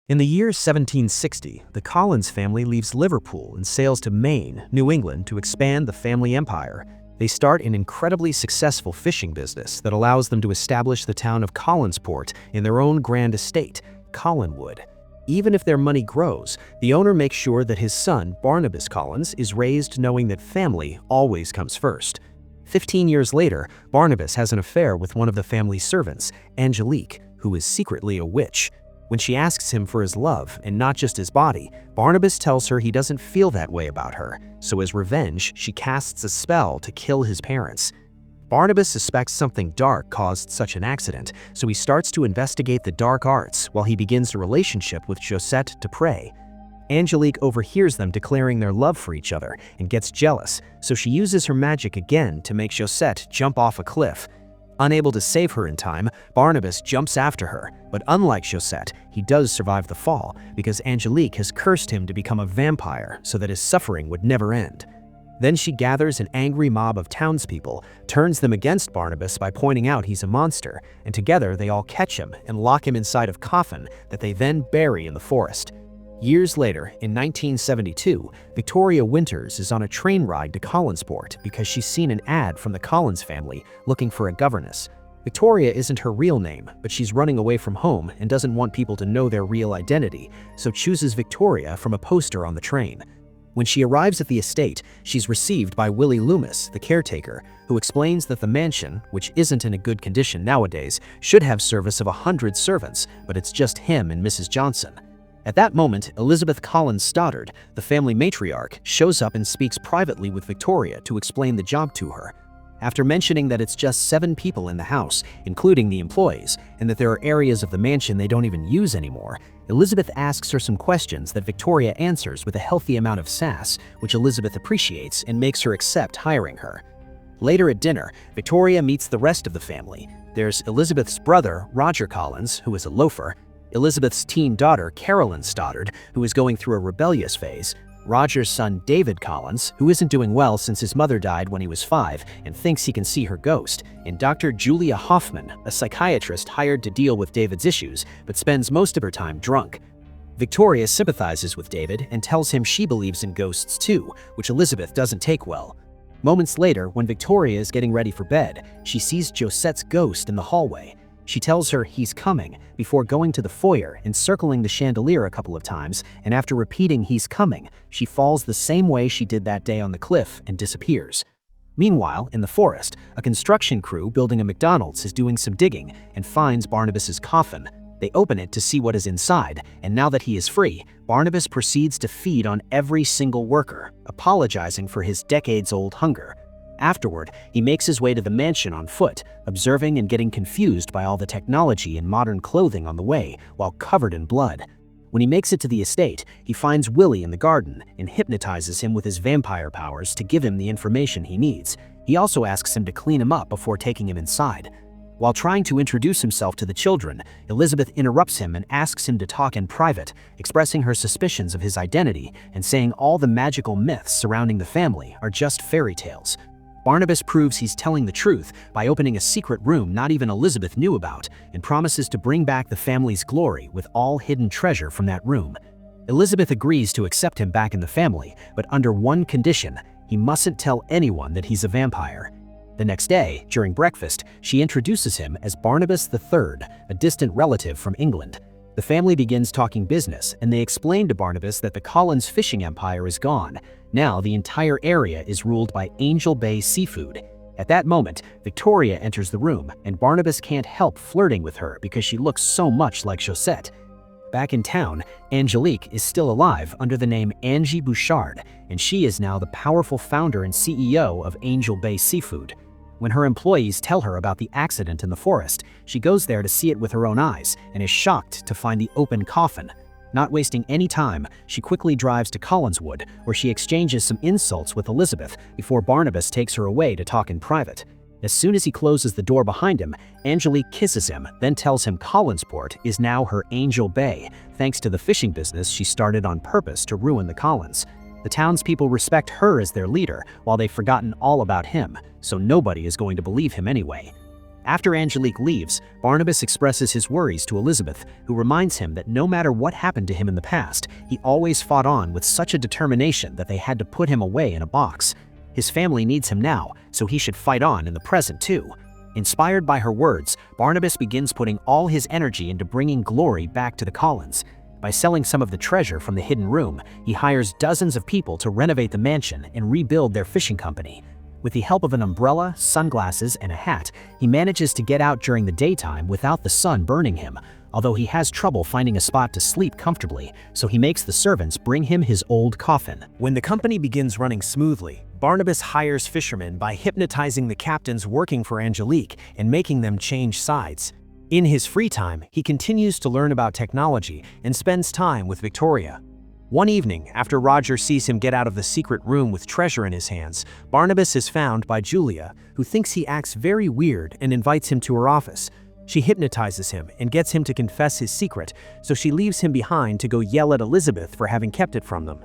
In the year 1760, the Collins family leaves Liverpool and sails to Maine, New England to expand the family empire. They start an incredibly successful fishing business that allows them to establish the town of Collinsport in their own grand estate, Collinwood. Even if their money grows, the owner makes sure that his son, Barnabas Collins, is raised knowing that family always comes first. 15 years later, Barnabas has an affair with one of the family's servants, Angelique, who is secretly a witch. When she asks him for his love and not just his body, Barnabas tells her he doesn't feel that way about her, so as revenge, she casts a spell to kill his parents. Barnabas suspects something dark caused such an accident, so he starts to investigate the dark arts while he begins a relationship with Josette Dupre. Angelique overhears them declaring their love for each other and gets jealous, so she uses her magic again to make Josette jump off a cliff. Unable to save her in time, Barnabas jumps after her, but unlike Josette, he does survive the fall because Angelique has cursed him to become a vampire so that his suffering would never end. Then she gathers an angry mob of townspeople, turns them against Barnabas by pointing out he's a monster, and together they all catch him and lock him inside a coffin that they then bury in the forest. Years later, in 1972, Victoria Winters is on a train ride to Collinsport because she's seen an ad from the Collins family looking for a governess. Victoria isn't her real name, but she's running away from home and doesn't want people to know their real identity, so chooses Victoria from a poster on the train. When she arrives at the estate, she's received by Willie Loomis, the caretaker, who explains that the mansion, which isn't in a good condition nowadays, should have service of 100 servants, but it's just him and Mrs. Johnson. At that moment, Elizabeth Collins Stoddard, the family matriarch, shows up and speaks privately with Victoria to explain the job to her. After mentioning that it's just 7 people in the house, including the employees, and that there are areas of the mansion they don't even use anymore, Elizabeth asks her some questions that Victoria answers with a healthy amount of sass, which Elizabeth appreciates and makes her accept hiring her. Later at dinner, Victoria meets the rest of the family. There's Elizabeth's brother, Roger Collins, who is a loafer, Elizabeth's teen daughter, Carolyn Stoddard, who is going through a rebellious phase, Roger's son, David Collins, who isn't doing well since his mother died when he was 5 and thinks he can see her ghost, and Dr. Julia Hoffman, a psychiatrist hired to deal with David's issues but spends most of her time drunk. Victoria sympathizes with David and tells him she believes in ghosts too, which Elizabeth doesn't take well. Moments later, when Victoria is getting ready for bed, she sees Josette's ghost in the hallway. She tells her he's coming before going to the foyer and circling the chandelier a couple of times, and after repeating he's coming, she falls the same way she did that day on the cliff and disappears. Meanwhile, in the forest, a construction crew building a McDonald's is doing some digging and finds Barnabas's coffin. They open it to see what is inside, and now that he is free, Barnabas proceeds to feed on every single worker, apologizing for his decades-old hunger. Afterward, he makes his way to the mansion on foot, observing and getting confused by all the technology and modern clothing on the way, while covered in blood. When he makes it to the estate, he finds Willie in the garden and hypnotizes him with his vampire powers to give him the information he needs. He also asks him to clean him up before taking him inside. While trying to introduce himself to the children, Elizabeth interrupts him and asks him to talk in private, expressing her suspicions of his identity and saying all the magical myths surrounding the family are just fairy tales. Barnabas proves he's telling the truth by opening a secret room not even Elizabeth knew about and promises to bring back the family's glory with all hidden treasure from that room. Elizabeth agrees to accept him back in the family, but under one condition: he mustn't tell anyone that he's a vampire. The next day, during breakfast, she introduces him as Barnabas III, a distant relative from England. The family begins talking business, and they explain to Barnabas that the Collins fishing empire is gone. Now the entire area is ruled by Angel Bay Seafood. At that moment, Victoria enters the room, and Barnabas can't help flirting with her because she looks so much like Josette. Back in town, Angelique is still alive under the name Angie Bouchard, and she is now the powerful founder and CEO of Angel Bay Seafood. When her employees tell her about the accident in the forest, she goes there to see it with her own eyes and is shocked to find the open coffin. Not wasting any time, she quickly drives to Collinswood, where she exchanges some insults with Elizabeth before Barnabas takes her away to talk in private. As soon as he closes the door behind him, Angelique kisses him, then tells him Collinsport is now her Angel Bay, thanks to the fishing business she started on purpose to ruin the Collins. The townspeople respect her as their leader, while they've forgotten all about him, so nobody is going to believe him anyway. After Angelique leaves, Barnabas expresses his worries to Elizabeth, who reminds him that no matter what happened to him in the past, he always fought on with such a determination that they had to put him away in a box. His family needs him now, so he should fight on in the present too. Inspired by her words, Barnabas begins putting all his energy into bringing glory back to the Collins. By selling some of the treasure from the hidden room, he hires dozens of people to renovate the mansion and rebuild their fishing company. With the help of an umbrella, sunglasses, and a hat, he manages to get out during the daytime without the sun burning him, although he has trouble finding a spot to sleep comfortably, so he makes the servants bring him his old coffin. When the company begins running smoothly, Barnabas hires fishermen by hypnotizing the captains working for Angelique and making them change sides. In his free time, he continues to learn about technology and spends time with Victoria. One evening, after Roger sees him get out of the secret room with treasure in his hands, Barnabas is found by Julia, who thinks he acts very weird and invites him to her office. She hypnotizes him and gets him to confess his secret, so she leaves him behind to go yell at Elizabeth for having kept it from them.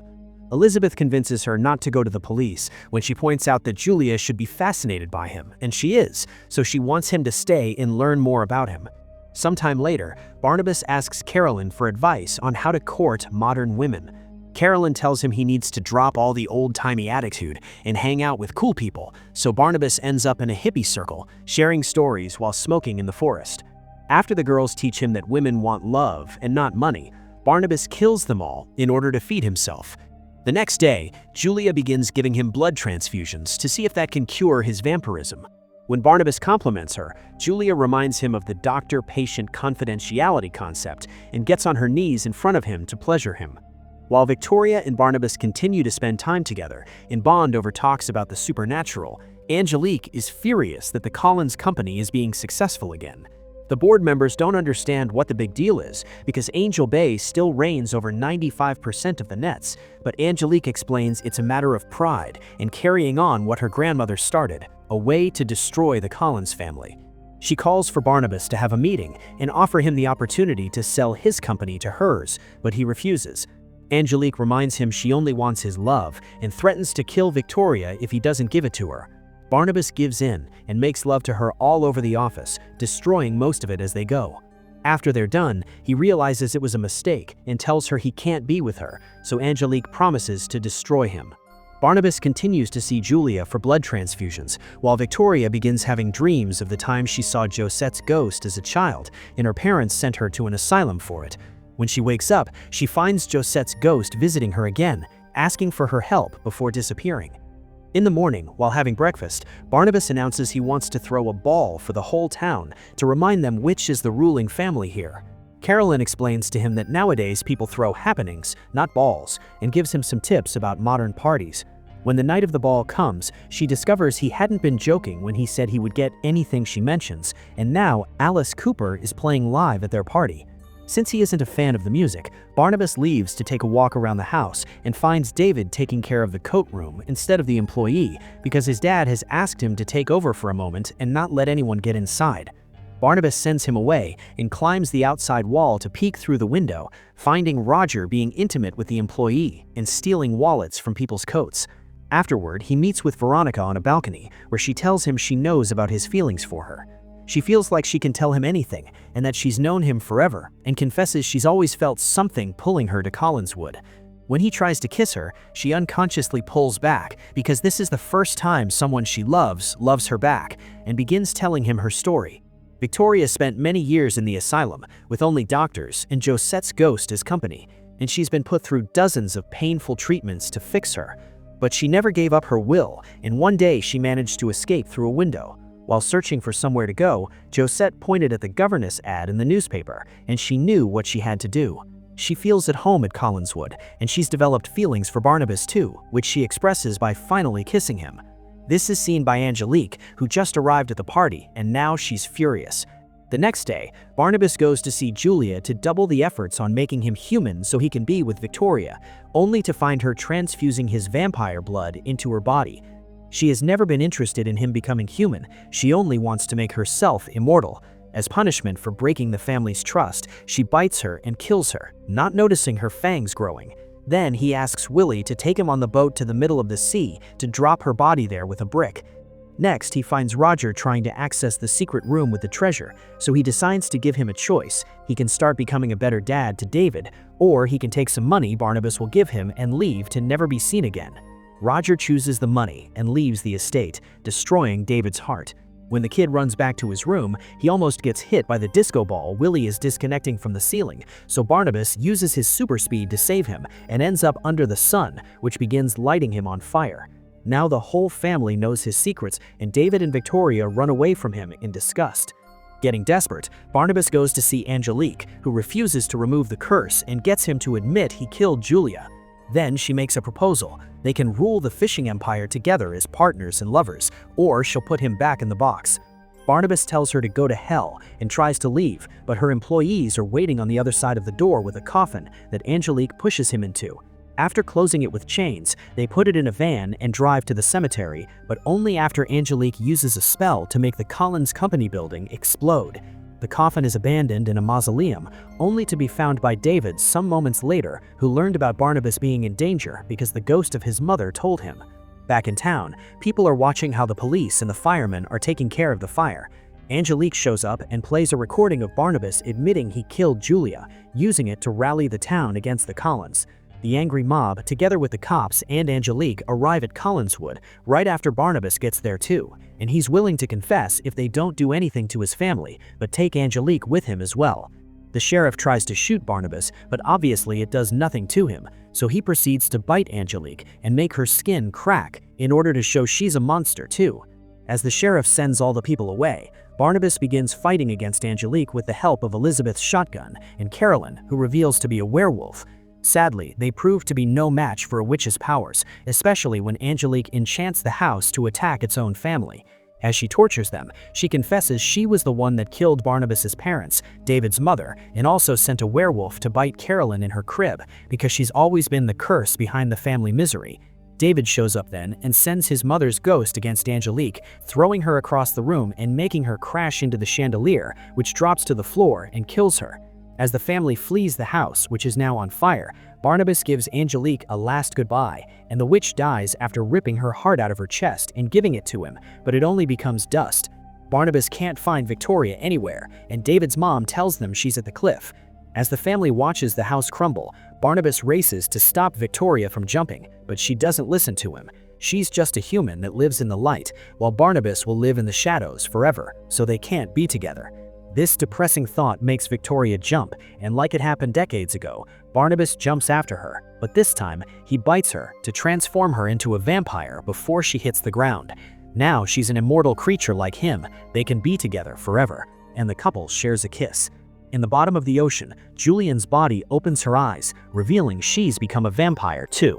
Elizabeth convinces her not to go to the police when she points out that Julia should be fascinated by him, and she is, so she wants him to stay and learn more about him. Sometime later, Barnabas asks Carolyn for advice on how to court modern women. Carolyn tells him he needs to drop all the old-timey attitude and hang out with cool people, so Barnabas ends up in a hippie circle, sharing stories while smoking in the forest. After the girls teach him that women want love and not money, Barnabas kills them all in order to feed himself. The next day, Julia begins giving him blood transfusions to see if that can cure his vampirism. When Barnabas compliments her, Julia reminds him of the doctor-patient confidentiality concept and gets on her knees in front of him to pleasure him. While Victoria and Barnabas continue to spend time together and bond over talks about the supernatural, Angelique is furious that the Collins company is being successful again. The board members don't understand what the big deal is because Angel Bay still reigns over 95% of the nets, but Angelique explains it's a matter of pride and carrying on what her grandmother started, a way to destroy the Collins family. She calls for Barnabas to have a meeting and offer him the opportunity to sell his company to hers, but he refuses. Angelique reminds him she only wants his love and threatens to kill Victoria if he doesn't give it to her. Barnabas gives in and makes love to her all over the office, destroying most of it as they go. After they're done, he realizes it was a mistake and tells her he can't be with her, so Angelique promises to destroy him. Barnabas continues to see Julia for blood transfusions, while Victoria begins having dreams of the time she saw Josette's ghost as a child, and her parents sent her to an asylum for it. When she wakes up, she finds Josette's ghost visiting her again, asking for her help before disappearing. In the morning, while having breakfast, Barnabas announces he wants to throw a ball for the whole town to remind them which is the ruling family here. Carolyn explains to him that nowadays people throw happenings, not balls, and gives him some tips about modern parties. When the night of the ball comes, she discovers he hadn't been joking when he said he would get anything she mentions, and now Alice Cooper is playing live at their party. Since he isn't a fan of the music, Barnabas leaves to take a walk around the house and finds David taking care of the coat room instead of the employee because his dad has asked him to take over for a moment and not let anyone get inside. Barnabas sends him away and climbs the outside wall to peek through the window, finding Roger being intimate with the employee and stealing wallets from people's coats. Afterward, he meets with Veronica on a balcony where she tells him she knows about his feelings for her. She feels like she can tell him anything and that she's known him forever, and confesses she's always felt something pulling her to Collinswood. When he tries to kiss her, she unconsciously pulls back because this is the first time someone she loves her back, and begins telling him her story. Victoria spent many years in the asylum with only doctors and Josette's ghost as company, and she's been put through dozens of painful treatments to fix her. But she never gave up her will, and one day she managed to escape through a window. While searching for somewhere to go, Josette pointed at the governess ad in the newspaper, and she knew what she had to do. She feels at home at Collinswood, and she's developed feelings for Barnabas too, which she expresses by finally kissing him. This is seen by Angelique, who just arrived at the party, and now she's furious. The next day, Barnabas goes to see Julia to double the efforts on making him human so he can be with Victoria, only to find her transfusing his vampire blood into her body. She has never been interested in him becoming human, she only wants to make herself immortal. As punishment for breaking the family's trust, she bites her and kills her, not noticing her fangs growing. Then he asks Willie to take him on the boat to the middle of the sea to drop her body there with a brick. Next, he finds Roger trying to access the secret room with the treasure, so he decides to give him a choice. He can start becoming a better dad to David, or he can take some money Barnabas will give him and leave to never be seen again. Roger chooses the money and leaves the estate, destroying David's heart. When the kid runs back to his room, he almost gets hit by the disco ball Willie is disconnecting from the ceiling, so Barnabas uses his super speed to save him and ends up under the sun, which begins lighting him on fire. Now the whole family knows his secrets, and David and Victoria run away from him in disgust. Getting desperate, Barnabas goes to see Angelique, who refuses to remove the curse and gets him to admit he killed Julia. Then she makes a proposal. They can rule the fishing empire together as partners and lovers, or she'll put him back in the box. Barnabas tells her to go to hell and tries to leave, but her employees are waiting on the other side of the door with a coffin that Angelique pushes him into. After closing it with chains, they put it in a van and drive to the cemetery, but only after Angelique uses a spell to make the Collins Company building explode. The coffin is abandoned in a mausoleum, only to be found by David some moments later, who learned about Barnabas being in danger because the ghost of his mother told him. Back in town, people are watching how the police and the firemen are taking care of the fire. Angelique shows up and plays a recording of Barnabas admitting he killed Julia, using it to rally the town against the Collins. The angry mob, together with the cops and Angelique, arrive at Collinswood right after Barnabas gets there too, and he's willing to confess if they don't do anything to his family, but take Angelique with him as well. The sheriff tries to shoot Barnabas, but obviously it does nothing to him, so he proceeds to bite Angelique and make her skin crack in order to show she's a monster too. As the sheriff sends all the people away, Barnabas begins fighting against Angelique with the help of Elizabeth's shotgun and Carolyn, who reveals to be a werewolf. Sadly, they prove to be no match for a witch's powers, especially when Angelique enchants the house to attack its own family. As she tortures them, she confesses she was the one that killed Barnabas's parents, David's mother, and also sent a werewolf to bite Carolyn in her crib because she's always been the curse behind the family misery. David shows up then and sends his mother's ghost against Angelique, throwing her across the room and making her crash into the chandelier, which drops to the floor and kills her. As the family flees the house, which is now on fire, Barnabas gives Angelique a last goodbye, and the witch dies after ripping her heart out of her chest and giving it to him, but it only becomes dust. Barnabas can't find Victoria anywhere, and David's mom tells them she's at the cliff. As the family watches the house crumble, Barnabas races to stop Victoria from jumping, but she doesn't listen to him. She's just a human that lives in the light, while Barnabas will live in the shadows forever, so they can't be together. This depressing thought makes Victoria jump, and like it happened decades ago, Barnabas jumps after her, but this time he bites her to transform her into a vampire before she hits the ground. Now she's an immortal creature like him, they can be together forever, and the couple shares a kiss. In the bottom of the ocean, Julian's body opens her eyes, revealing she's become a vampire too.